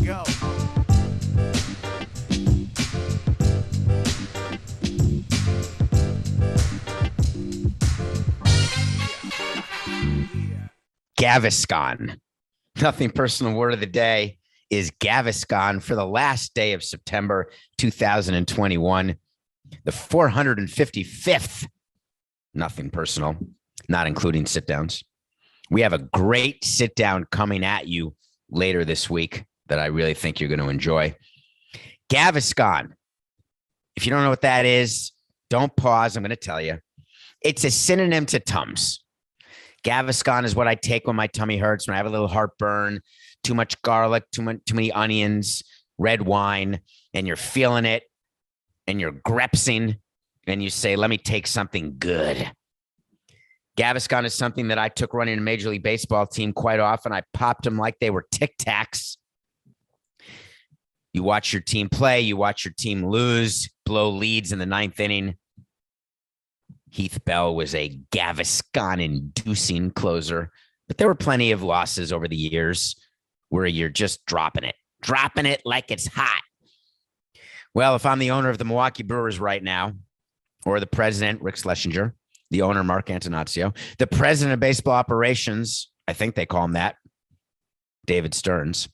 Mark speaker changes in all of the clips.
Speaker 1: go.
Speaker 2: Gaviscon. Nothing personal word of the day is gaviscon for the last day of September 2021, the 455th. Nothing personal, not including sit downs. We have a great sit down coming at you later this week that I really think you're going to enjoy. Gaviscon. If you don't know what that is, don't pause. I'm going to tell you. It's a synonym to TUMS. Gaviscon is what I take when my tummy hurts, when I have a little heartburn, too much garlic, too many onions, red wine, and you're feeling it, and you're grepsing, and you say, let me take something good. Gaviscon is something that I took running a Major League Baseball team quite often. I popped them like they were Tic Tacs. You watch your team play, you watch your team lose, blow leads in the ninth inning. Heath Bell was a Gaviscon-inducing closer, but there were plenty of losses over the years where you're just dropping it like it's hot. Well, if I'm the owner of the Milwaukee Brewers right now, or the president, Rick Schlesinger, the owner, Mark Antonaccio, the president of baseball operations, I think they call him that, David Stearns,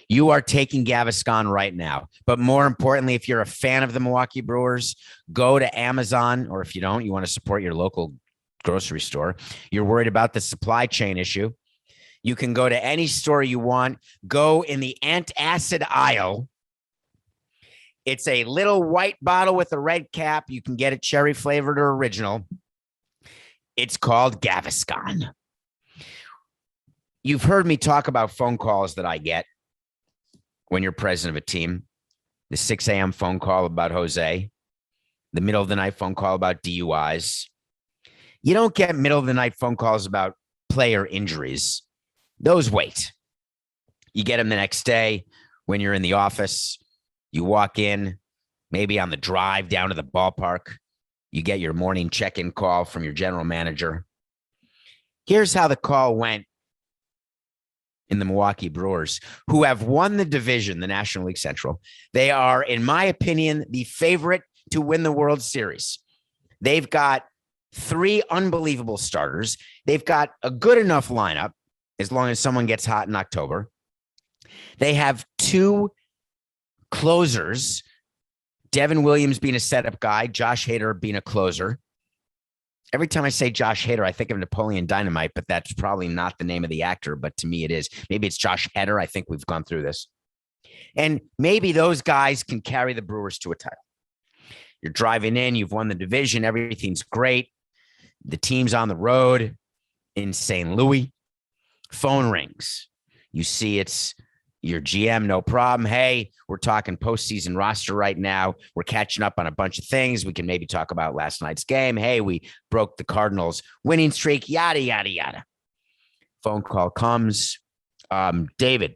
Speaker 2: you are taking Gaviscon right now. But more importantly, if you're a fan of the Milwaukee Brewers, go to Amazon, or if you don't, you want to support your local grocery store. You're worried about the supply chain issue. You can go to any store you want. Go in the antacid aisle. It's a little white bottle with a red cap. You can get it cherry flavored or original. It's called Gaviscon. You've heard me talk about phone calls that I get when you're president of a team. The 6 a.m. phone call about Jose, the middle of the night phone call about DUIs. You don't get middle of the night phone calls about player injuries. Those wait. You get them the next day when you're in the office. You walk in, maybe on the drive down to the ballpark. You get your morning check-in call from your general manager. Here's how the call went in the Milwaukee Brewers, who have won the division, the National League Central. They are, in my opinion, the favorite to win the World Series. They've got 3 unbelievable starters. They've got a good enough lineup, as long as someone gets hot in October. They have 2 closers, Devin Williams being a setup guy, Josh Hader being a closer. Every time I say Josh Hader, I think of Napoleon Dynamite, but that's probably not the name of the actor, but to me it is. Maybe it's Josh Hader. I think we've gone through this. And maybe those guys can carry the Brewers to a title. You're driving in, you've won the division, everything's great. The team's on the road in St. Louis. Phone rings. You see it's your GM, no problem. Hey, we're talking postseason roster right now. We're catching up on a bunch of things. We can maybe talk about last night's game. Hey, we broke the Cardinals' winning streak, yada, yada, yada. Phone call comes. David,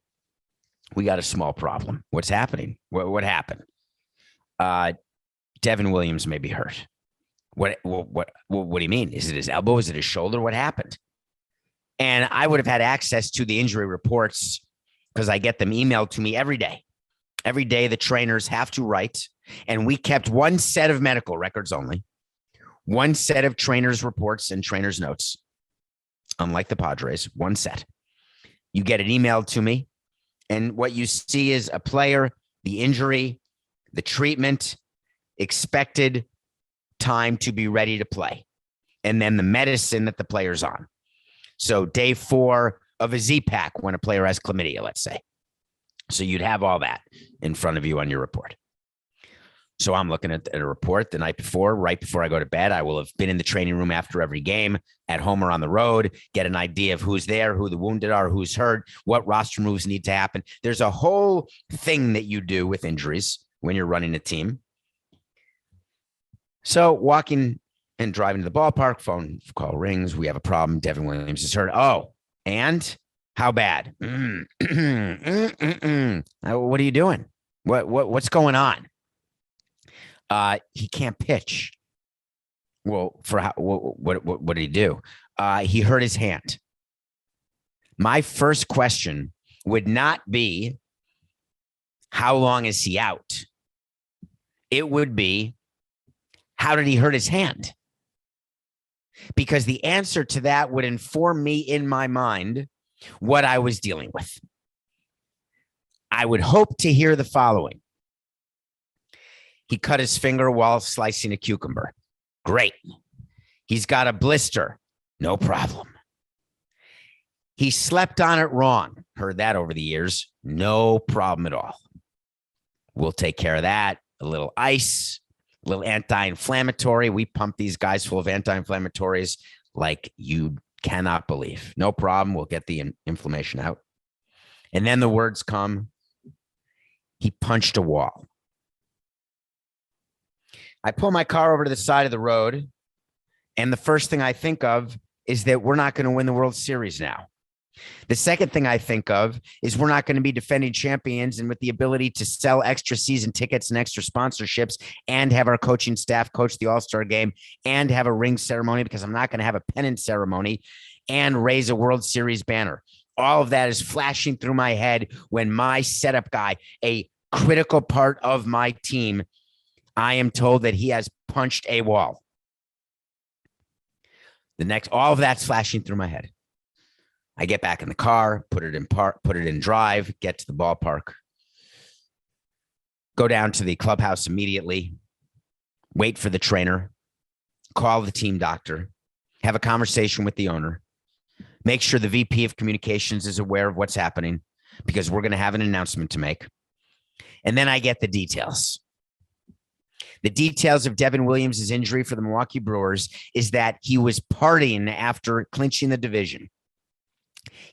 Speaker 2: we got a small problem. What's happening? What happened? Devin Williams may be hurt. What do you mean? Is it his elbow? Is it his shoulder? What happened? And I would have had access to the injury reports because I get them emailed to me every day. Every day the trainers have to write, and we kept one set of medical records only, one set of trainers' reports and trainers' notes. Unlike the Padres, one set. You get it emailed to me, and what you see is a player, the injury, the treatment, expected time to be ready to play, and then the medicine that the player's on. So day 4 of a Z-Pack when a player has chlamydia, let's say. So you'd have all that in front of you on your report. So I'm looking at a report the night before, right before I go to bed. I will have been in the training room after every game, at home or on the road, get an idea of who's there, who the wounded are, who's hurt, what roster moves need to happen. There's a whole thing that you do with injuries when you're running a team. So walking and driving to the ballpark, phone call rings. We have a problem. Devin Williams is hurt. Oh, and how bad? What are you doing? What's going on? He can't pitch. Well, for how? What did he do? He hurt his hand. My first question would not be, how long is he out? It would be, how did he hurt his hand? Because the answer to that would inform me in my mind what I was dealing with. I would hope to hear the following. He cut his finger while slicing a cucumber. Great. He's got a blister. No problem. He slept on it wrong. Heard that over the years. No problem at all. We'll take care of that. A little ice, a little anti-inflammatory. We pump these guys full of anti-inflammatories like you cannot believe. No problem. We'll get the inflammation out. And then the words come, he punched a wall. I pull my car over to the side of the road, and the first thing I think of is that we're not going to win the World Series now. The second thing I think of is we're not going to be defending champions and with the ability to sell extra season tickets and extra sponsorships and have our coaching staff coach the All-Star game and have a ring ceremony, because I'm not going to have a pennant ceremony, and raise a World Series banner. All of that is flashing through my head when my setup guy, a critical part of my team, I am told that he has punched a wall. All of that's flashing through my head. I get back in the car, put it in drive, get to the ballpark, go down to the clubhouse immediately, wait for the trainer, call the team doctor, have a conversation with the owner, make sure the VP of communications is aware of what's happening, because we're going to have an announcement to make. And then I get the details. The details of Devin Williams' injury for the Milwaukee Brewers is that he was partying after clinching the division.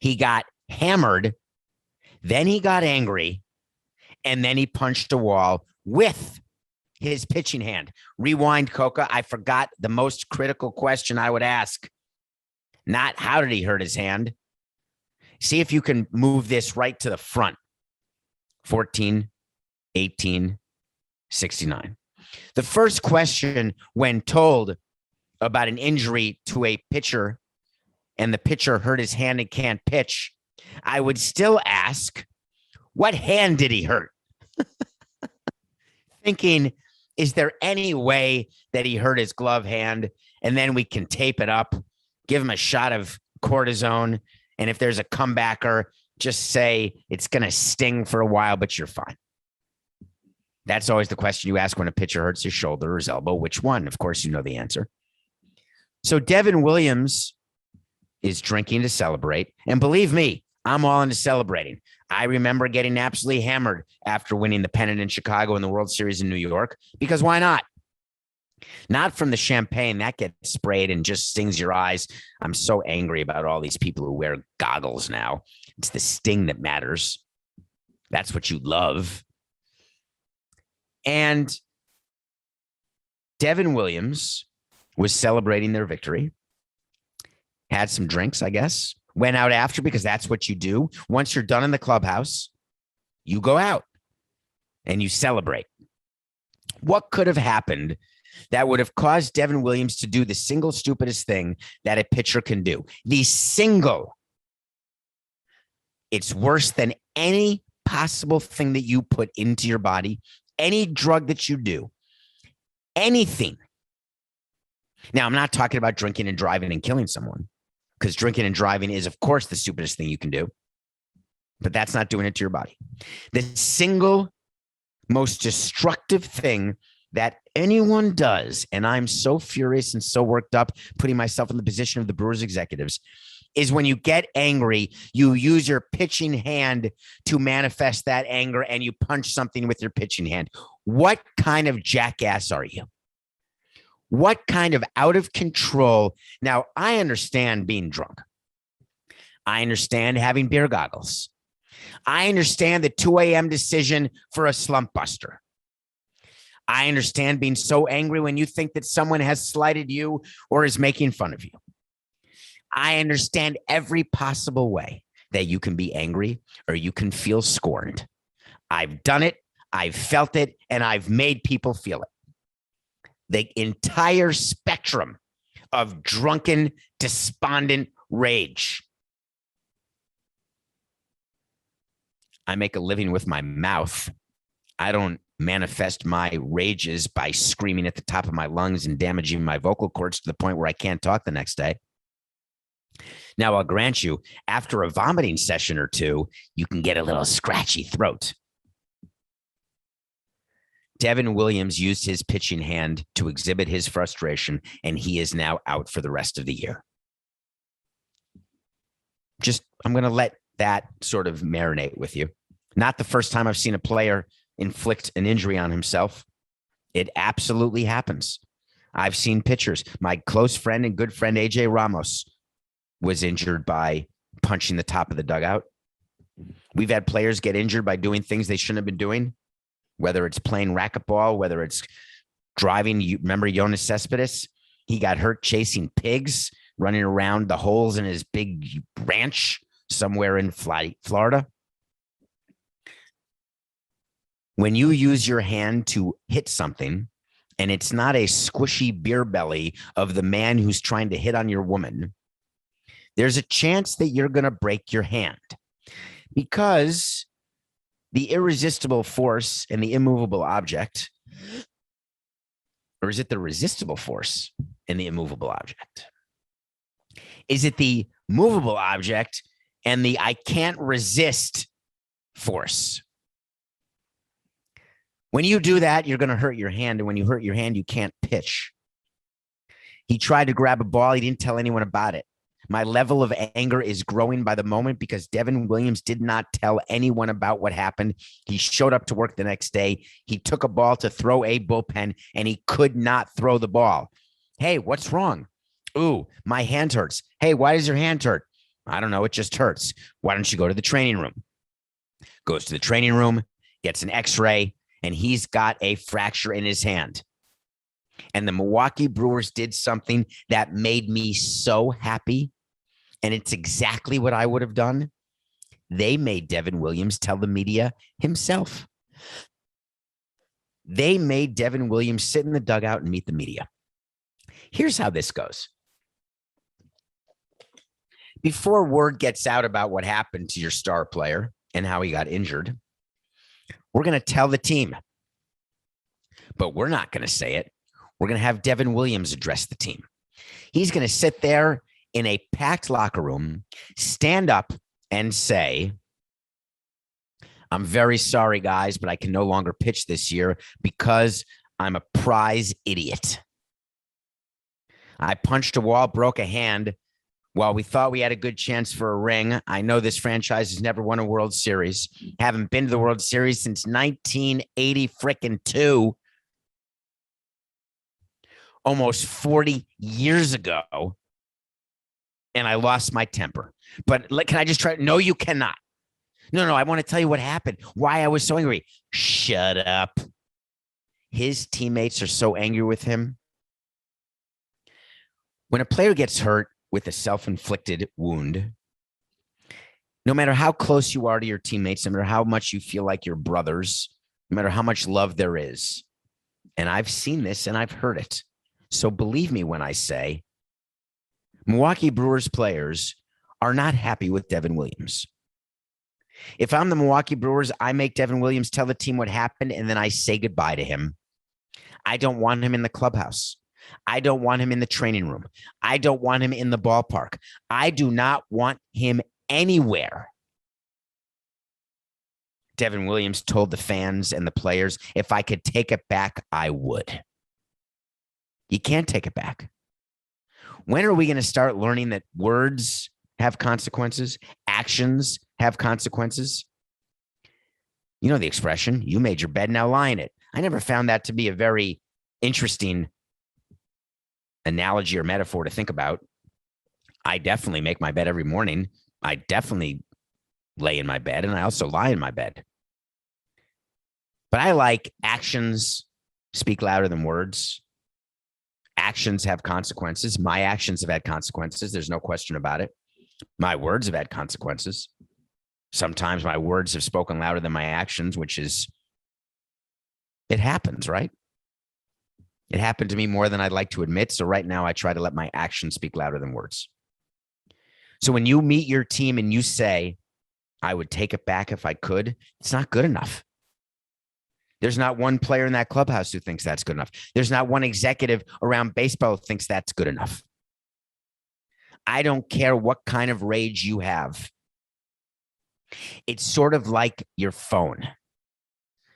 Speaker 2: He got hammered, then he got angry, and then he punched a wall with his pitching hand. Rewind, Coca. I forgot the most critical question I would ask. Not how did he hurt his hand? See if you can move this right to the front. 14, 18, 69. The first question when told about an injury to a pitcher and the pitcher hurt his hand and can't pitch, I would still ask, what hand did he hurt? Thinking, is there any way that he hurt his glove hand? And then we can tape it up, give him a shot of cortisone. And if there's a comebacker, just say it's going to sting for a while, but you're fine. That's always the question you ask when a pitcher hurts his shoulder or his elbow. Which one? Of course, you know the answer. So Devin Williams is drinking to celebrate. And believe me, I'm all into celebrating. I remember getting absolutely hammered after winning the pennant in Chicago and the World Series in New York, because why not? Not from the champagne that gets sprayed and just stings your eyes. I'm so angry about all these people who wear goggles now. It's the sting that matters. That's what you love. And Devin Williams was celebrating their victory, had some drinks, I guess, went out after, because that's what you do. Once you're done in the clubhouse, you go out and you celebrate. What could have happened that would have caused Devin Williams to do the single stupidest thing that a pitcher can do? It's worse than any possible thing that you put into your body, any drug that you do, anything. Now, I'm not talking about drinking and driving and killing someone, because drinking and driving is, of course, the stupidest thing you can do, but that's not doing it to your body. The single most destructive thing that anyone does, and I'm so furious and so worked up putting myself in the position of the Brewers executives, is when you get angry, you use your pitching hand to manifest that anger and you punch something with your pitching hand. What kind of jackass are you? What kind of out of control? Now, I understand being drunk. I understand having beer goggles. I understand the 2 a.m. decision for a slump buster. I understand being so angry when you think that someone has slighted you or is making fun of you. I understand every possible way that you can be angry or you can feel scorned. I've done it, I've felt it, and I've made people feel it. The entire spectrum of drunken, despondent rage. I make a living with my mouth. I don't manifest my rages by screaming at the top of my lungs and damaging my vocal cords to the point where I can't talk the next day. Now, I'll grant you, after a vomiting session or two, you can get a little scratchy throat. Devin Williams used his pitching hand to exhibit his frustration, and he is now out for the rest of the year. I'm going to let that sort of marinate with you. Not the first time I've seen a player inflict an injury on himself. It absolutely happens. I've seen pitchers. My close friend and good friend, AJ Ramos, was injured by punching the top of the dugout. We've had players get injured by doing things they shouldn't have been doing, whether it's playing racquetball, whether it's driving. You remember Jonas Cespedes? He got hurt chasing pigs, running around the holes in his big ranch somewhere in Florida. When you use your hand to hit something, and it's not a squishy beer belly of the man who's trying to hit on your woman, there's a chance that you're going to break your hand, because the irresistible force and the immovable object, or is it the resistible force and the immovable object? Is it the movable object and the I can't resist force? When you do that, you're going to hurt your hand. And when you hurt your hand, you can't pitch. He tried to grab a ball. He didn't tell anyone about it. My level of anger is growing by the moment because Devin Williams did not tell anyone about what happened. He showed up to work the next day. He took a ball to throw a bullpen, and he could not throw the ball. Hey, what's wrong? Ooh, my hand hurts. Hey, why does your hand hurt? I don't know. It just hurts. Why don't you go to the training room? Goes to the training room, gets an x-ray, and he's got a fracture in his hand. And the Milwaukee Brewers did something that made me so happy. And it's exactly what I would have done. They made Devin Williams tell the media himself. They made Devin Williams sit in the dugout and meet the media. Here's how this goes. Before word gets out about what happened to your star player and how he got injured, we're going to tell the team. But we're not going to say it. We're going to have Devin Williams address the team. He's going to sit there in a packed locker room, stand up and say, I'm very sorry, guys, but I can no longer pitch this year because I'm a prize idiot. I punched a wall, broke a hand. While we thought we had a good chance for a ring, I know this franchise has never won a World Series. Haven't been to the World Series since 1982. Almost 40 years ago. And I lost my temper. But can I just try? No, you cannot. No, I want to tell you what happened. Why I was so angry. Shut up. His teammates are so angry with him. When a player gets hurt with a self-inflicted wound, no matter how close you are to your teammates, no matter how much you feel like you're brothers, no matter how much love there is, and I've seen this and I've heard it. So believe me when I say Milwaukee Brewers players are not happy with Devin Williams. If I'm the Milwaukee Brewers, I make Devin Williams tell the team what happened, and then I say goodbye to him. I don't want him in the clubhouse. I don't want him in the training room. I don't want him in the ballpark. I do not want him anywhere. Devin Williams told the fans and the players, if I could take it back, I would. You can't take it back. When are we going to start learning that words have consequences? Actions have consequences? You know the expression, you made your bed, now lie in it. I never found that to be a very interesting analogy or metaphor to think about. I definitely make my bed every morning. I definitely lay in my bed, and I also lie in my bed. But I like actions speak louder than words. Actions have consequences. My actions have had consequences. There's no question about it. My words have had consequences. Sometimes my words have spoken louder than my actions, which is, it happens, right? It happened to me more than I'd like to admit. So right now I try to let my actions speak louder than words. So when you meet your team and you say, I would take it back if I could, it's not good enough. There's not one player in that clubhouse who thinks that's good enough. There's not one executive around baseball who thinks that's good enough. I don't care what kind of rage you have. It's sort of like your phone.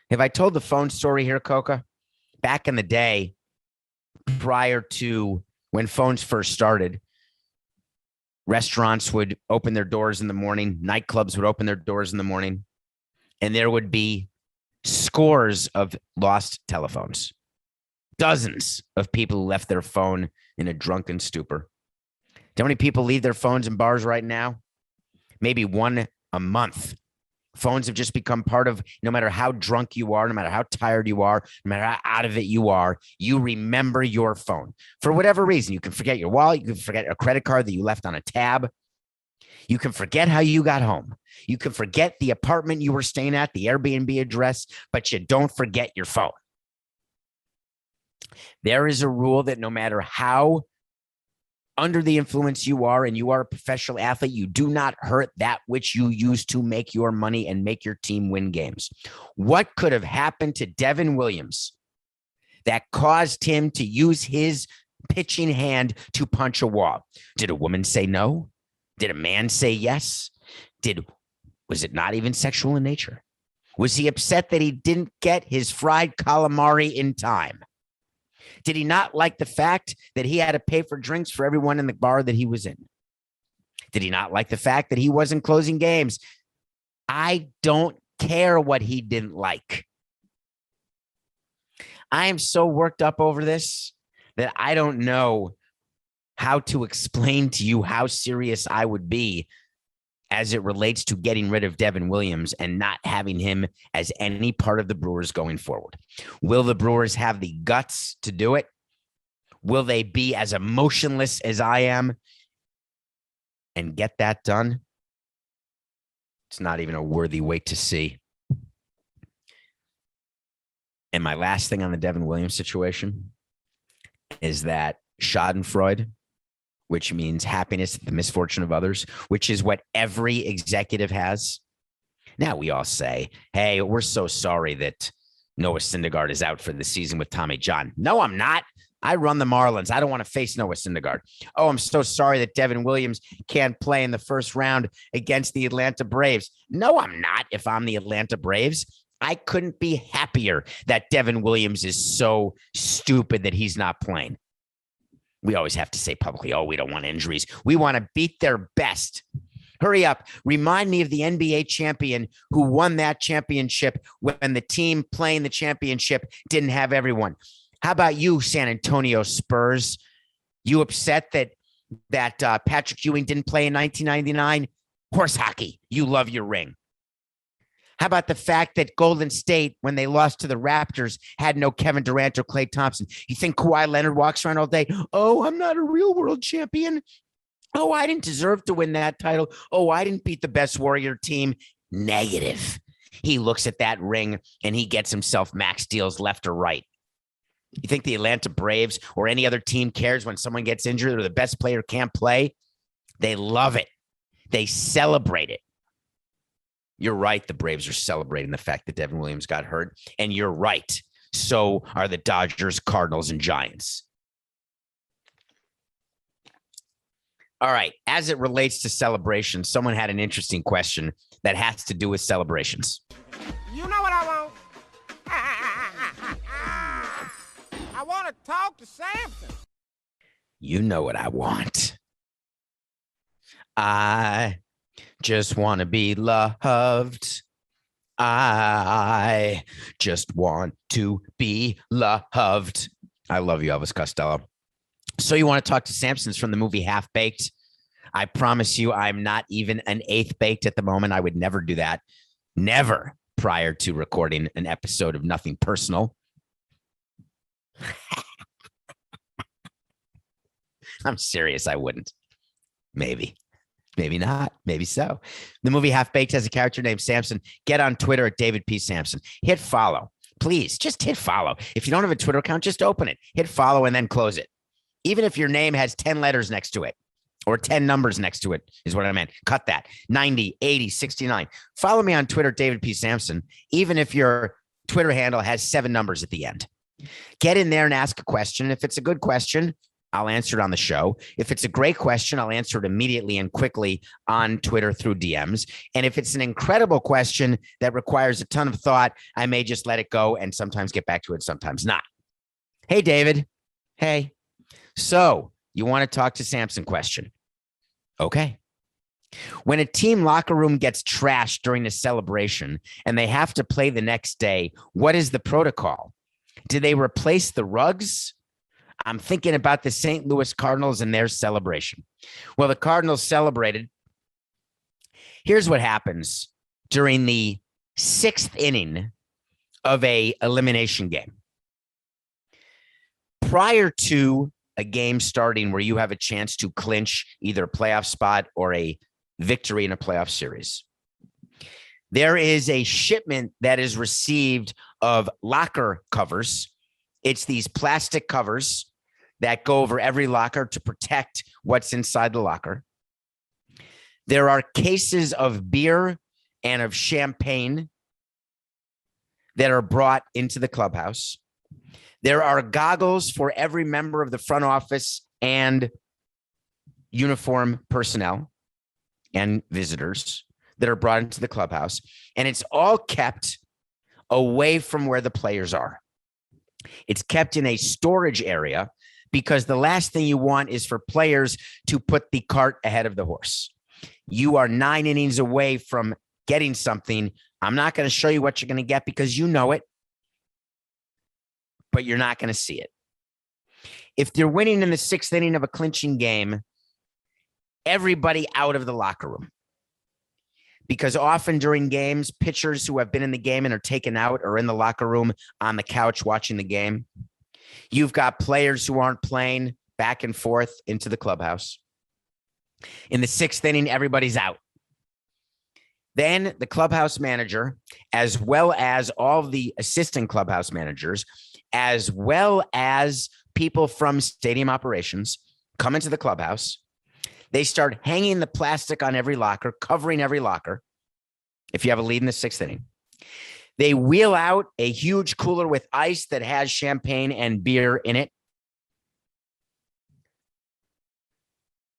Speaker 2: Have I told the phone story here, Coca? Back in the day, prior to when phones first started, restaurants would open their doors in the morning. Nightclubs would open their doors in the morning. And there would be scores of lost telephones. Dozens of people who left their phone in a drunken stupor. Do you know how many people leave their phones in bars right now? Maybe one a month. Phones have just become part of, no matter how drunk you are, no matter how tired you are, no matter how out of it you are, you remember your phone. For whatever reason, you can forget your wallet, you can forget a credit card that you left on a tab. You can forget how you got home. You can forget the apartment you were staying at, the Airbnb address, but you don't forget your phone. There is a rule that no matter how under the influence you are, and you are a professional athlete, you do not hurt that which you use to make your money and make your team win games. What could have happened to Devin Williams that caused him to use his pitching hand to punch a wall? Did a woman say no? Did a man say yes? Was it not even sexual in nature? Was he upset that he didn't get his fried calamari in time? Did he not like the fact that he had to pay for drinks for everyone in the bar that he was in? Did he not like the fact that he wasn't closing games? I don't care what he didn't like. I am so worked up over this that I don't know how to explain to you how serious I would be as it relates to getting rid of Devin Williams and not having him as any part of the Brewers going forward. Will the Brewers have the guts to do it? Will they be as emotionless as I am and get that done? It's not even a worthy wait to see. And my last thing on the Devin Williams situation is that schadenfreude, which means happiness at the misfortune of others, which is what every executive has. Now we all say, hey, we're so sorry that Noah Syndergaard is out for the season with Tommy John. No, I'm not. I run the Marlins. I don't want to face Noah Syndergaard. Oh, I'm so sorry that Devin Williams can't play in the first round against the Atlanta Braves. No, I'm not. If I'm the Atlanta Braves, I couldn't be happier that Devin Williams is so stupid that he's not playing. We always have to say publicly, oh, we don't want injuries. We want to beat their best. Hurry up. Remind me of the NBA champion who won that championship when the team playing the championship didn't have everyone. How about you, San Antonio Spurs? You upset that Patrick Ewing didn't play in 1999? Horse hockey. You love your ring. How about the fact that Golden State, when they lost to the Raptors, had no Kevin Durant or Klay Thompson? You think Kawhi Leonard walks around all day? Oh, I'm not a real world champion. Oh, I didn't deserve to win that title. Oh, I didn't beat the best Warrior team. Negative. He looks at that ring and he gets himself max deals left or right. You think the Atlanta Braves or any other team cares when someone gets injured or the best player can't play? They love it. They celebrate it. You're right. The Braves are celebrating the fact that Devin Williams got hurt. And you're right. So are the Dodgers, Cardinals, and Giants. All right. As it relates to celebrations, someone had an interesting question that has to do with celebrations.
Speaker 1: You know what I want? I want to talk to Samson.
Speaker 2: You know what I want. I just want to be loved. I just want to be loved. I love you, Elvis Costello. So you want to talk to Samson's from the movie Half Baked? I promise you I'm not even an eighth baked at the moment. I would never do that. Never prior to recording an episode of Nothing Personal. I'm serious. I wouldn't. Maybe. Maybe not. Maybe so. The movie Half Baked has a character named Samson. Get on Twitter at David P. Samson. Hit follow. Please, just hit follow. If you don't have a Twitter account, just open it. Hit follow and then close it. Even if your name has 10 letters next to it or 10 numbers next to it is what I meant. Cut that. 90, 80, 69. Follow me on Twitter, David P. Samson. Even if your Twitter handle has 7 numbers at the end. Get in there and ask a question. If it's a good question, I'll answer it on the show. If it's a great question, I'll answer it immediately and quickly on Twitter through DMs. And if it's an incredible question that requires a ton of thought, I may just let it go and sometimes get back to it, sometimes not. Hey, David. Hey. So you want to talk to Samson question? Okay. When a team locker room gets trashed during a celebration and they have to play the next day, what is the protocol? Do they replace the rugs? I'm thinking about the St. Louis Cardinals and their celebration. Well, the Cardinals celebrated. Here's what happens during the 6th inning of a elimination game. Prior to a game starting where you have a chance to clinch either a playoff spot or a victory in a playoff series, there is a shipment that is received of locker covers. It's these plastic covers that go over every locker to protect what's inside the locker. There are cases of beer and of champagne that are brought into the clubhouse. There are goggles for every member of the front office and uniform personnel and visitors that are brought into the clubhouse. And it's all kept away from where the players are. It's kept in a storage area because the last thing you want is for players to put the cart ahead of the horse. You are 9 innings away from getting something. I'm not going to show you what you're going to get because you know it, but you're not going to see it. If they're winning in the 6th inning of a clinching game, everybody out of the locker room. Because often during games, pitchers who have been in the game and are taken out are in the locker room on the couch watching the game. You've got players who aren't playing back and forth into the clubhouse. In the 6th inning, everybody's out. Then the clubhouse manager, as well as all the assistant clubhouse managers, as well as people from stadium operations, come into the clubhouse. They start hanging the plastic on every locker, covering every locker. If you have a lead in the 6th inning, they wheel out a huge cooler with ice that has champagne and beer in it.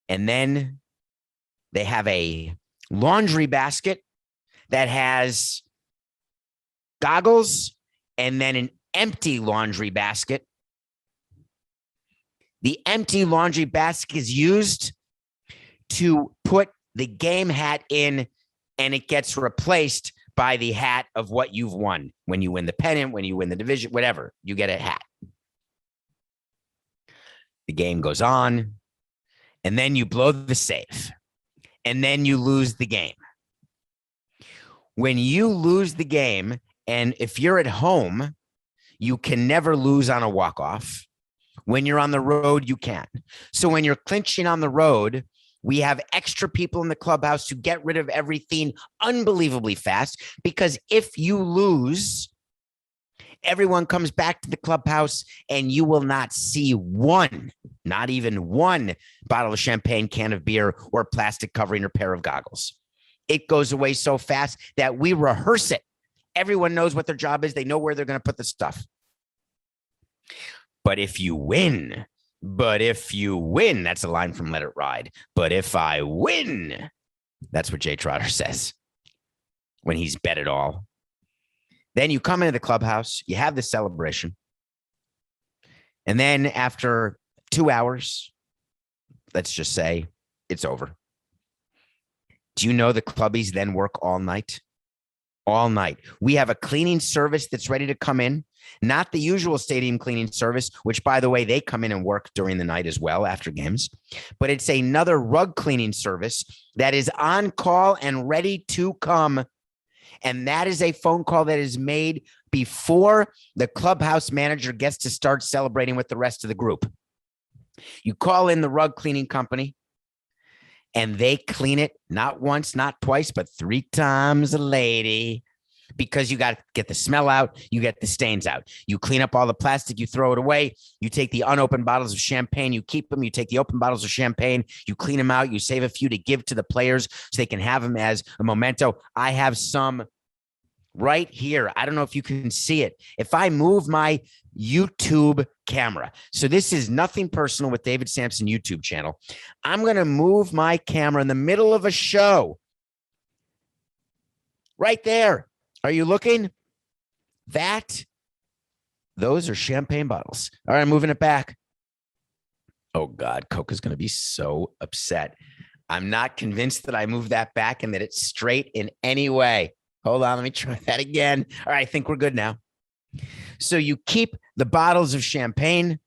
Speaker 2: And then they have a laundry basket that has goggles and then an empty laundry basket. The empty laundry basket is used to put the game hat in, and it gets replaced by the hat of what you've won. When you win the pennant, when you win the division, whatever, you get a hat. The game goes on, and then you blow the save, and then you lose the game. When you lose the game, and if you're at home, you can never lose on a walk-off. When you're on the road, you can. So when you're clinching on the road, we have extra people in the clubhouse to get rid of everything unbelievably fast, because if you lose, everyone comes back to the clubhouse and you will not see one, not even one bottle of champagne, can of beer, or plastic covering or pair of goggles. It goes away so fast that we rehearse it. Everyone knows what their job is. They know where they're going to put the stuff. But if you win, that's a line from Let It Ride. But if I win, that's what Jay Trotter says when he's bet it all. Then you come into the clubhouse, you have the celebration. And then after 2 hours, let's just say it's over. Do you know the clubbies then work all night? All night. We have a cleaning service that's ready to come in, not the usual stadium cleaning service, which, by the way, they come in and work during the night as well after games, but it's another rug cleaning service that is on call and ready to come. And that is a phone call that is made before the clubhouse manager gets to start celebrating with the rest of the group. You call in the rug cleaning company, and they clean it not once, not twice, but 3 times a lady, because you got to get the smell out. You get the stains out. You clean up all the plastic. You throw it away. You take the unopened bottles of champagne. You keep them. You take the open bottles of champagne. You clean them out. You save a few to give to the players so they can have them as a memento. I have some right here. I don't know if you can see it. If I move my YouTube camera, so this is Nothing Personal with David Samson YouTube channel. I'm going to move my camera in the middle of a show. Right there. Are you looking? Those are champagne bottles. All right, I'm moving it back. Oh, God, Coca's going to be so upset. I'm not convinced that I moved that back and that it's straight in any way. Hold on, let me try that again. All right, I think we're good now. So you keep the bottles of champagne.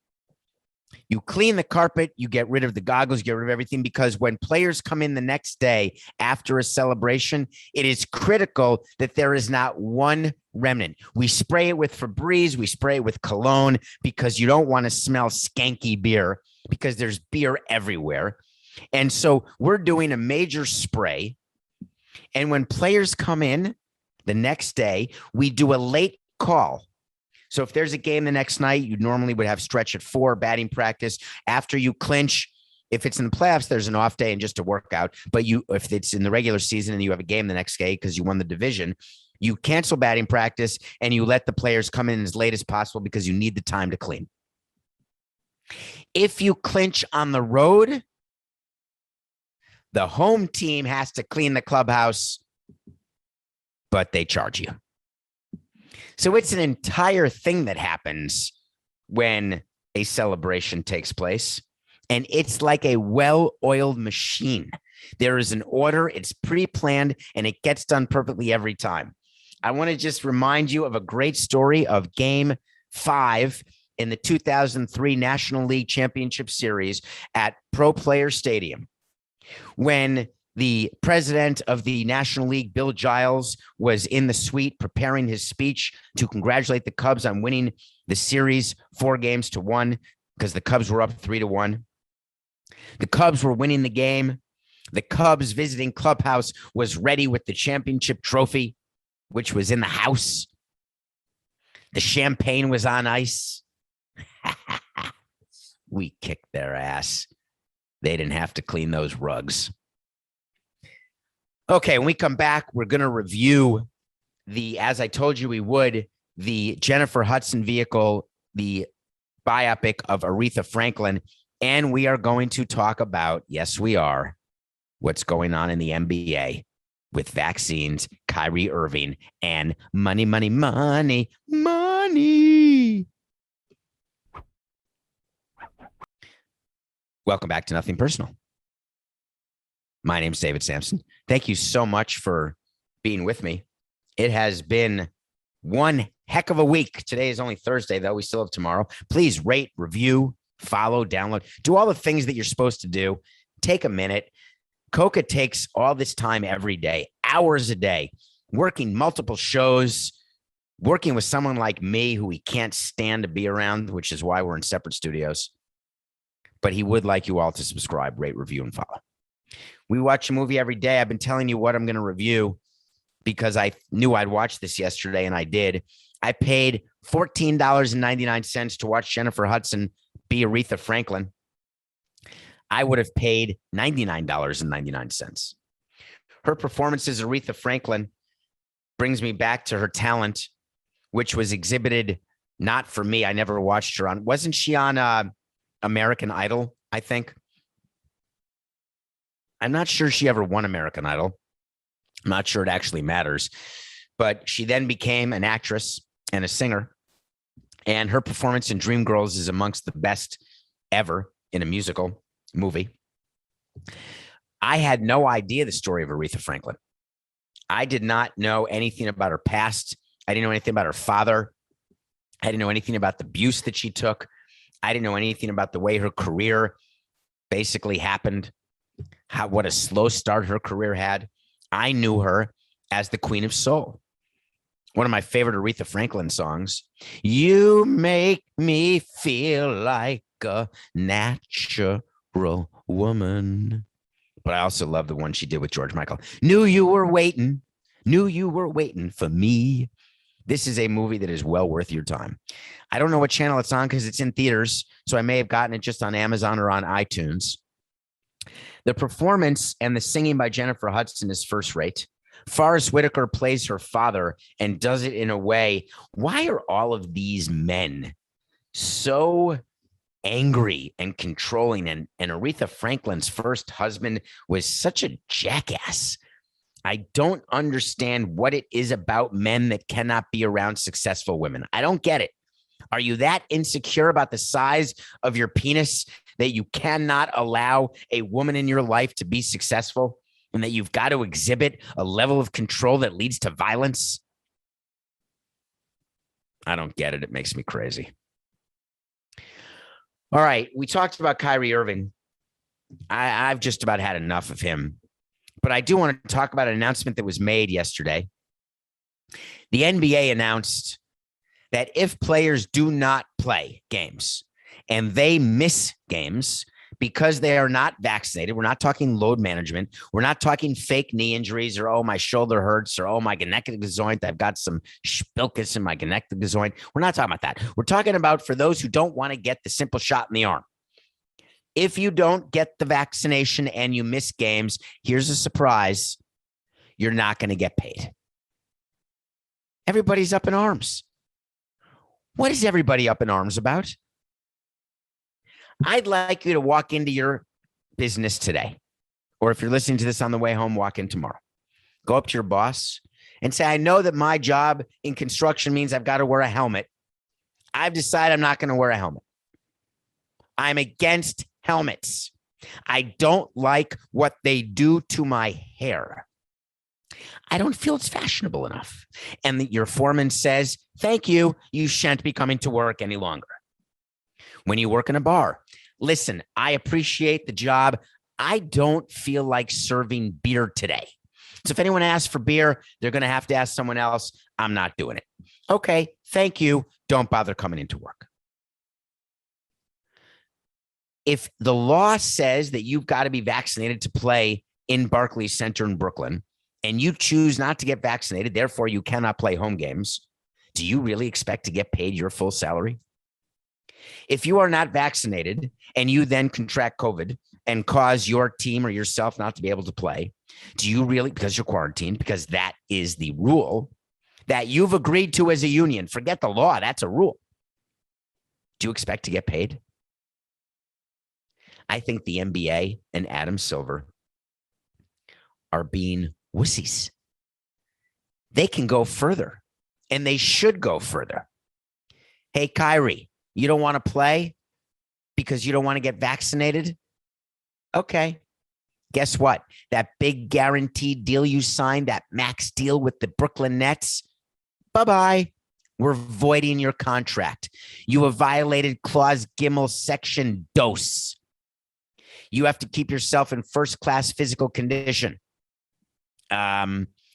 Speaker 2: You clean the carpet. You get rid of the goggles. You get rid of everything, because when players come in the next day after a celebration, it is critical that there is not one remnant. We spray it with Febreze. We spray it with cologne, because you don't want to smell skanky beer, because there's beer everywhere. And so we're doing a major spray. And when players come in the next day, we do a late call. So if there's a game the next night, you normally would have stretch at 4, batting practice. After you clinch, if it's in the playoffs, there's an off day and just a workout. But if it's in the regular season and you have a game the next day because you won the division, you cancel batting practice and you let the players come in as late as possible, because you need the time to clean. If you clinch on the road, the home team has to clean the clubhouse, but they charge you. So it's an entire thing that happens when a celebration takes place, and it's like a well-oiled machine. There is an order, it's pre-planned, and it gets done perfectly every time. I want to just remind you of a great story of Game 5 in the 2003 National League Championship Series at Pro Player Stadium, when the president of the National League, Bill Giles, was in the suite preparing his speech to congratulate the Cubs on winning the series 4-1, because the Cubs were up 3-1. The Cubs were winning the game. The Cubs visiting clubhouse was ready with the championship trophy, which was in the house. The champagne was on ice. We kicked their ass. They didn't have to clean those rugs. Okay, when we come back, we're going to review as I told you we would, the Jennifer Hudson vehicle, the biopic of Aretha Franklin, and we are going to talk about, yes, we are, what's going on in the NBA with vaccines, Kyrie Irving, and money, money, money, money. Welcome back to Nothing Personal. My name's David Samson. Thank you so much for being with me. It has been one heck of a week. Today is only Thursday, though. We still have tomorrow. Please rate, review, follow, download. Do all the things that you're supposed to do. Take a minute. Coca takes all this time every day, hours a day, working multiple shows, working with someone like me who he can't stand to be around, which is why we're in separate studios. But he would like you all to subscribe, rate, review, and follow. We watch a movie every day. I've been telling you what I'm going to review because I knew I'd watch this yesterday, and I did. I paid $14.99 to watch Jennifer Hudson be Aretha Franklin. I would have paid $99.99. Her performance as Aretha Franklin brings me back to her talent, which was exhibited not for me. I never watched her on. Wasn't she on American Idol, I think? I'm not sure she ever won American Idol. I'm not sure it actually matters. But she then became an actress and a singer. And her performance in Dreamgirls is amongst the best ever in a musical movie. I had no idea the story of Aretha Franklin. I did not know anything about her past. I didn't know anything about her father. I didn't know anything about the abuse that she took. I didn't know anything about the way her career basically happened, what a slow start her career had. I knew her as the Queen of Soul. One of my favorite Aretha Franklin songs, "You Make Me Feel Like a Natural Woman." But I also love the one she did with George Michael. Knew you were waiting for me. This is a movie that is well worth your time. I don't know what channel it's on because it's in theaters, so I may have gotten it just on Amazon or on iTunes. The performance and the singing by Jennifer Hudson is first rate. Forrest Whitaker plays her father and does it in a way. Why are all of these men so angry and controlling? And Aretha Franklin's first husband was such a jackass. I don't understand what it is about men that cannot be around successful women. I don't get it. Are you that insecure about the size of your penis that you cannot allow a woman in your life to be successful, and that you've got to exhibit a level of control that leads to violence? I don't get it. It makes me crazy. All right. We talked about Kyrie Irving. I've just about had enough of him. But I do want to talk about an announcement that was made yesterday. The NBA announced that if players do not play games and they miss games because they are not vaccinated, we're not talking load management, we're not talking fake knee injuries or, oh, my shoulder hurts, or, oh, my gonectic joint, I've got some spilkus in my gonectic joint. We're not talking about that. We're talking about for those who don't want to get the simple shot in the arm. If you don't get the vaccination and you miss games, here's a surprise: you're not going to get paid. Everybody's up in arms. What is everybody up in arms about? I'd like you to walk into your business today, or if you're listening to this on the way home, walk in tomorrow. Go up to your boss and say, I know that my job in construction means I've got to wear a helmet. I've decided I'm not going to wear a helmet. I'm against helmets. I don't like what they do to my hair. I don't feel it's fashionable enough. And your foreman says, thank you, you shan't be coming to work any longer. When you work in a bar, listen, I appreciate the job. I don't feel like serving beer today. So if anyone asks for beer, they're going to have to ask someone else. I'm not doing it. Okay, thank you. Don't bother coming into work. If the law says that you've got to be vaccinated to play in Barclays Center in Brooklyn, and you choose not to get vaccinated, therefore you cannot play home games, do you really expect to get paid your full salary? If you are not vaccinated and you then contract COVID and cause your team or yourself not to be able to play, do you really, because you're quarantined, because that is the rule that you've agreed to as a union, forget the law, that's a rule, do you expect to get paid? I think the NBA and Adam Silver are being wussies. They can go further, and they should go further. Hey, Kyrie, you don't want to play because you don't want to get vaccinated? Okay. Guess what? That big guaranteed deal you signed, that max deal with the Brooklyn Nets, bye-bye. We're voiding your contract. You have violated Clause Gimel Section Dos. You have to keep yourself in first-class physical condition.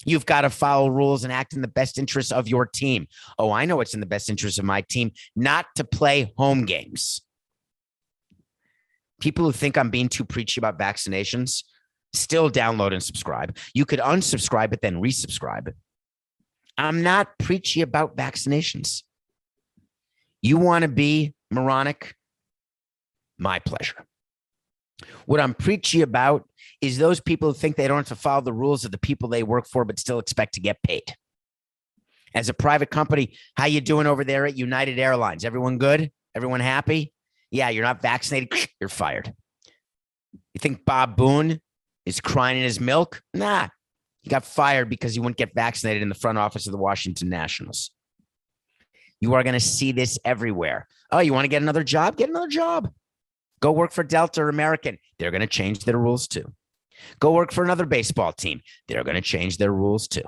Speaker 2: You've got to follow rules and act in the best interest of your team. Oh, I know what's in the best interest of my team, not to play home games. People who think I'm being too preachy about vaccinations, still download and subscribe. You could unsubscribe, but then resubscribe. I'm not preachy about vaccinations. You want to be moronic? My pleasure. What I'm preachy about is those people who think they don't have to follow the rules of the people they work for, but still expect to get paid. As a private company, how you doing over there at United Airlines? Everyone good? Everyone happy? Yeah, you're not vaccinated. You're fired. You think Bob Boone is crying in his milk? Nah, he got fired because he wouldn't get vaccinated in the front office of the Washington Nationals. You are going to see this everywhere. Oh, you want to get another job? Get another job. Go work for Delta or American. They're going to change their rules too. Go work for another baseball team. They're going to change their rules too.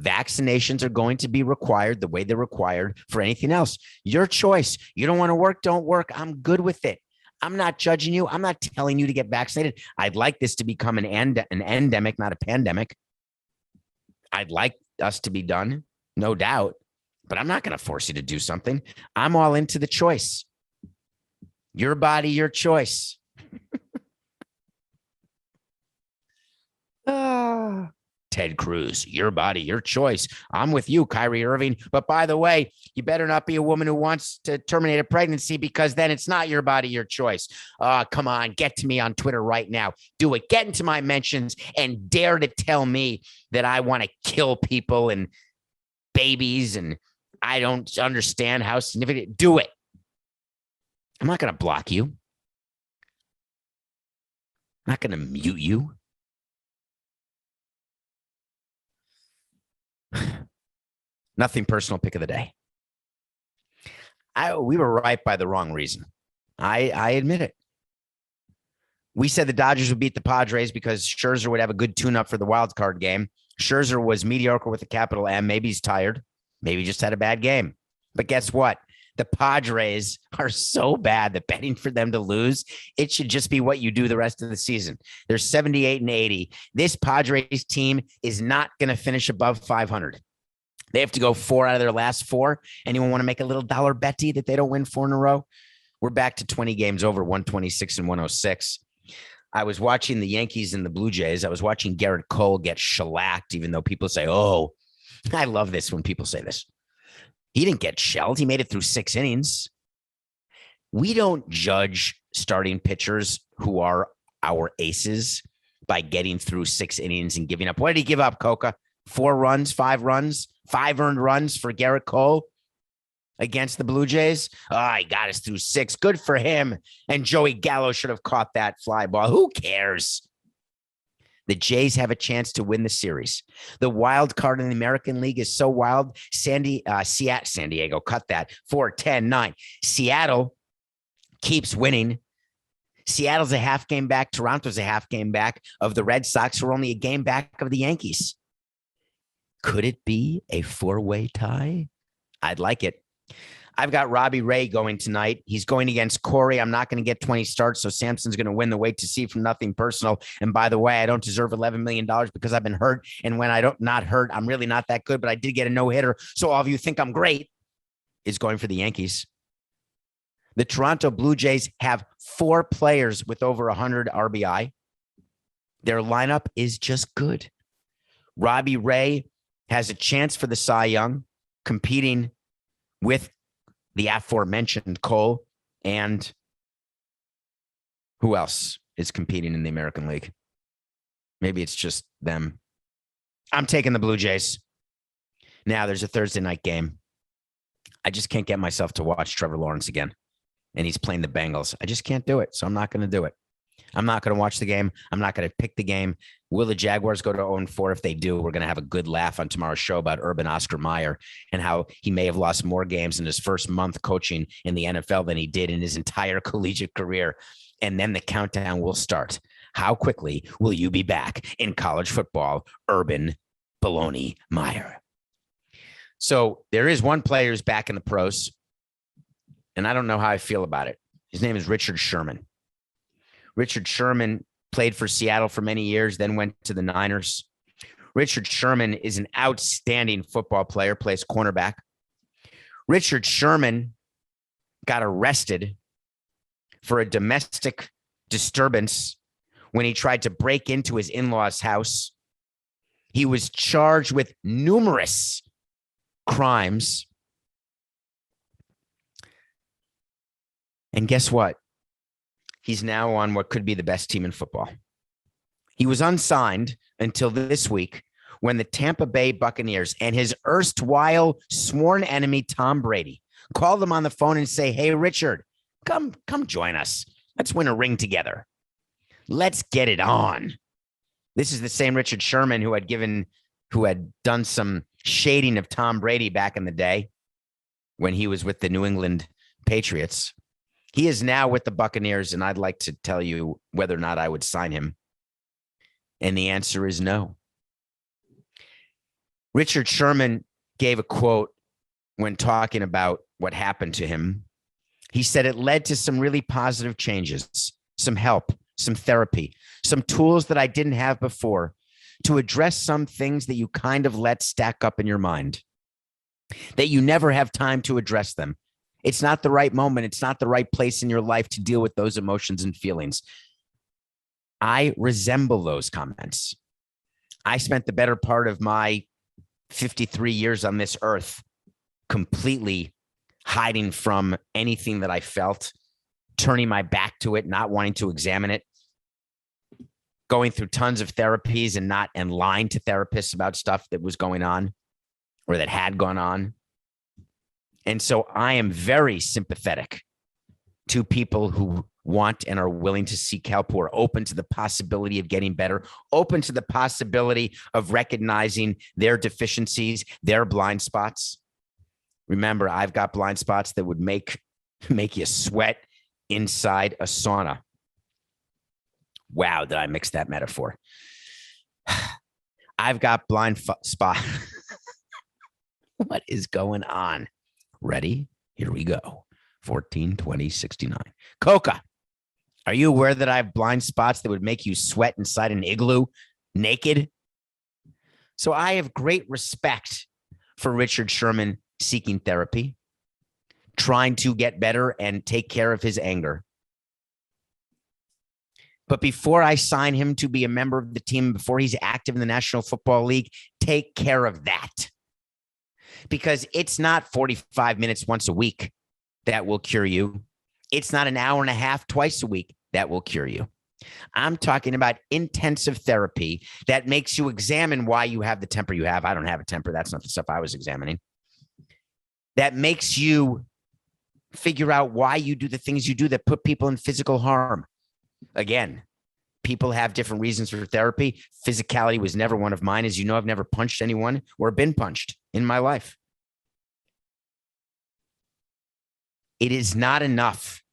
Speaker 2: Vaccinations are going to be required the way they're required for anything else. Your choice. You don't want to work, don't work. I'm good with it. I'm not judging you. I'm not telling you to get vaccinated. I'd like this to become an endemic, not a pandemic. I'd like us to be done, no doubt, but I'm not going to force you to do something. I'm all into the choice. Your body, your choice. Ted Cruz, your body, your choice. I'm with you, Kyrie Irving. But by the way, you better not be a woman who wants to terminate a pregnancy, because then it's not your body, your choice. Come on, get to me on Twitter right now. Do it. Get into my mentions and dare to tell me that I want to kill people and babies and I don't understand how significant. Do it. I'm not going to block you. I'm not going to mute you. Nothing personal. Pick of the day. We were right by the wrong reason. I admit it. We said the Dodgers would beat the Padres because Scherzer would have a good tune-up for the wild card game. Scherzer was mediocre with a capital M. Maybe he's tired. Maybe he just had a bad game. But guess what? The Padres are so bad that betting for them to lose, it should just be what you do the rest of the season. They're 78-80. This Padres team is not going to finish above 500. They have to go 4 out of their last 4. Anyone want to make a little dollar betty that they don't win 4 in a row? We're back to 20 games over, 126 and 106. I was watching the Yankees and the Blue Jays. I was watching Garrett Cole get shellacked, even though people say, oh, I love this when people say this. He didn't get shelled. He made it through 6 innings. We don't judge starting pitchers who are our aces by getting through 6 innings and giving up. What did he give up, Coca? 4 runs, 5 runs, 5 earned runs for Garrett Cole against the Blue Jays. He got us through 6. Good for him. And Joey Gallo should have caught that fly ball. Who cares? The Jays have a chance to win the series. The wild card in the American League is so wild. San Diego, cut that. 4-10-9. Seattle keeps winning. Seattle's a half game back. Toronto's a half game back of the Red Sox, who are only a game back of the Yankees. Could it be a 4-way tie? I'd like it. I've got Robbie Ray going tonight. He's going against Corey. I'm not going to get 20 starts, so Samson's going to win the wait to see from nothing personal. And by the way, I don't deserve $11 million because I've been hurt. And when I don't not hurt, I'm really not that good, but I did get a no-hitter. So all of you think I'm great is going for the Yankees. The Toronto Blue Jays have 4 players with over 100 RBI. Their lineup is just good. Robbie Ray has a chance for the Cy Young, competing with the aforementioned Cole, and who else is competing in the American League? Maybe it's just them. I'm taking the Blue Jays. Now there's a Thursday night game. I just can't get myself to watch Trevor Lawrence again. And he's playing the Bengals. I just can't do it. So I'm not going to do it. I'm not going to watch the game. I'm not going to pick the game. Will the Jaguars go to 0-4? If they do, we're going to have a good laugh on tomorrow's show about Urban Oscar Meyer and how he may have lost more games in his first month coaching in the NFL than he did in his entire collegiate career. And then the countdown will start. How quickly will you be back in college football, Urban Baloney Meyer? So there is one player who's back in the pros, and I don't know how I feel about it. His name is Richard Sherman. Richard Sherman played for Seattle for many years, then went to the Niners. Richard Sherman is an outstanding football player, plays cornerback. Richard Sherman got arrested for a domestic disturbance when he tried to break into his in-laws' house. He was charged with numerous crimes. And guess what? He's now on what could be the best team in football. He was unsigned until this week when the Tampa Bay Buccaneers and his erstwhile sworn enemy, Tom Brady, called him on the phone and say, hey, Richard, come join us. Let's win a ring together. Let's get it on. This is the same Richard Sherman who had done some shading of Tom Brady back in the day when he was with the New England Patriots. He is now with the Buccaneers, and I'd like to tell you whether or not I would sign him. And the answer is no. Richard Sherman gave a quote when talking about what happened to him. He said it led to some really positive changes, some help, some therapy, some tools that I didn't have before to address some things that you kind of let stack up in your mind, that you never have time to address them. It's not the right moment. It's not the right place in your life to deal with those emotions and feelings. I resemble those comments. I spent the better part of my 53 years on this earth completely hiding from anything that I felt, turning my back to it, not wanting to examine it, going through tons of therapies and lying to therapists about stuff that was going on or that had gone on. And so I am very sympathetic to people who want and are willing to seek help, who are open to the possibility of getting better, open to the possibility of recognizing their deficiencies, their blind spots. Remember, I've got blind spots that would make you sweat inside a sauna. Wow, did I mix that metaphor? I've got blind spot. What is going on? Ready? Here we go. 14, 20, 69. Coca, are you aware that I have blind spots that would make you sweat inside an igloo naked? So I have great respect for Richard Sherman seeking therapy, trying to get better and take care of his anger. But before I sign him to be a member of the team, before he's active in the National Football League, take care of that. Because it's not 45 minutes once a week that will cure you. It's not an hour and a half twice a week that will cure you. I'm talking about intensive therapy that makes you examine why you have the temper you have. I don't have a temper. That's not the stuff I was examining. That makes you figure out why you do the things you do that put people in physical harm. Again, people have different reasons for therapy. Physicality was never one of mine. As you know, I've never punched anyone or been punched in my life. It is not enough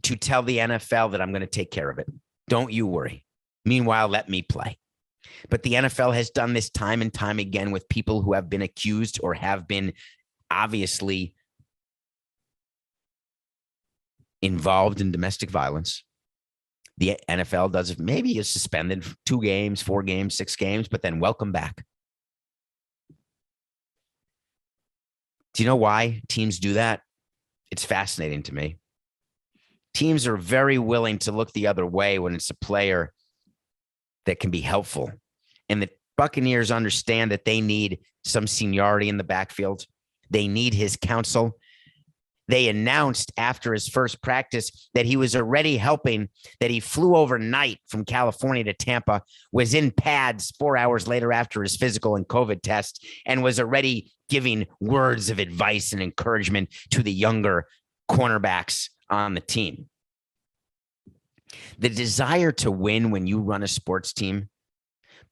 Speaker 2: to tell the NFL that I'm going to take care of it. Don't you worry. Meanwhile, let me play. But the NFL has done this time and time again with people who have been accused or have been obviously involved in domestic violence. The NFL does it. Maybe is suspended 2 games, 4 games, 6 games, but then welcome back. Do you know why teams do that? It's fascinating to me. Teams are very willing to look the other way when it's a player that can be helpful. And the Buccaneers understand that they need some seniority in the backfield. They need his counsel. They announced after his first practice that he was already helping, that he flew overnight from California to Tampa, was in pads 4 hours later after his physical and COVID test, and was already giving words of advice and encouragement to the younger cornerbacks on the team. The desire to win when you run a sports team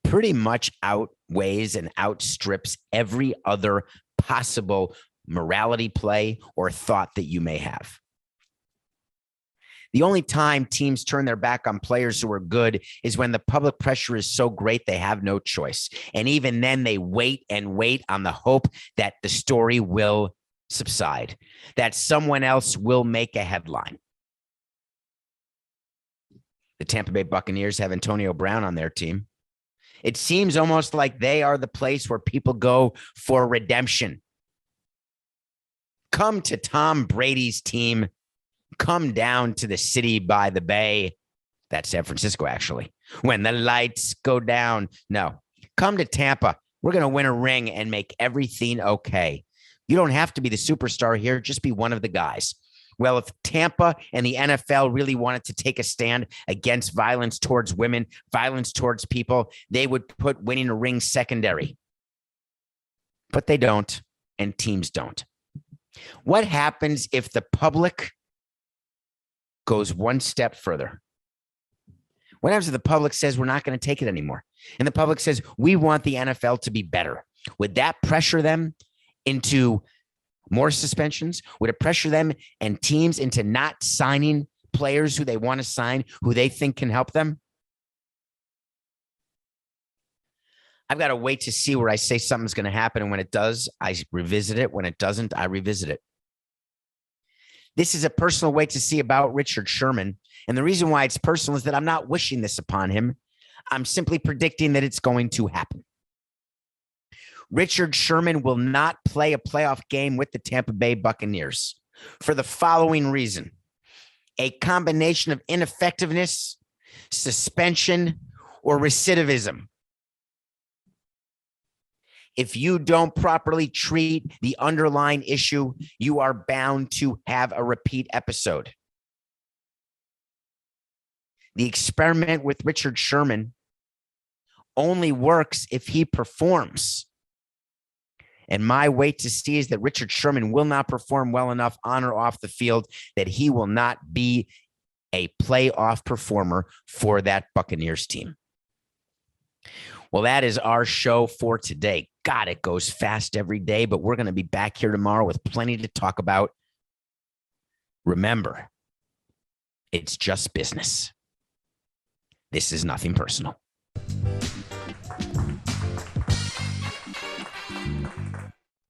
Speaker 2: pretty much outweighs and outstrips every other possible morality play or thought that you may have. The only time teams turn their back on players who are good is when the public pressure is so great they have no choice. And even then they wait and wait on the hope that the story will subside, that someone else will make a headline. The Tampa Bay Buccaneers have Antonio Brown on their team. It seems almost like they are the place where people go for redemption. Come to Tom Brady's team. Come down to the city by the bay. That's San Francisco, actually. When the lights go down. No, come to Tampa. We're going to win a ring and make everything okay. You don't have to be the superstar here. Just be one of the guys. Well, if Tampa and the NFL really wanted to take a stand against violence towards women, violence towards people, they would put winning a ring secondary. But they don't, and teams don't. What happens if the public goes one step further? What happens if the public says we're not going to take it anymore? And the public says we want the NFL to be better. Would that pressure them into more suspensions? Would it pressure them and teams into not signing players who they want to sign, who they think can help them? I've got to wait to see where I say something's going to happen. And when it does, I revisit it. When it doesn't, I revisit it. This is a personal way to see about Richard Sherman. And the reason why it's personal is that I'm not wishing this upon him. I'm simply predicting that it's going to happen. Richard Sherman will not play a playoff game with the Tampa Bay Buccaneers for the following reason: a combination of ineffectiveness, suspension, or recidivism. If you don't properly treat the underlying issue, you are bound to have a repeat episode. The experiment with Richard Sherman only works if he performs. And my wait to see is that Richard Sherman will not perform well enough on or off the field, that he will not be a playoff performer for that Buccaneers team. Well, that is our show for today. God, it goes fast every day, but we're going to be back here tomorrow with plenty to talk about. Remember, it's just business. This is nothing personal.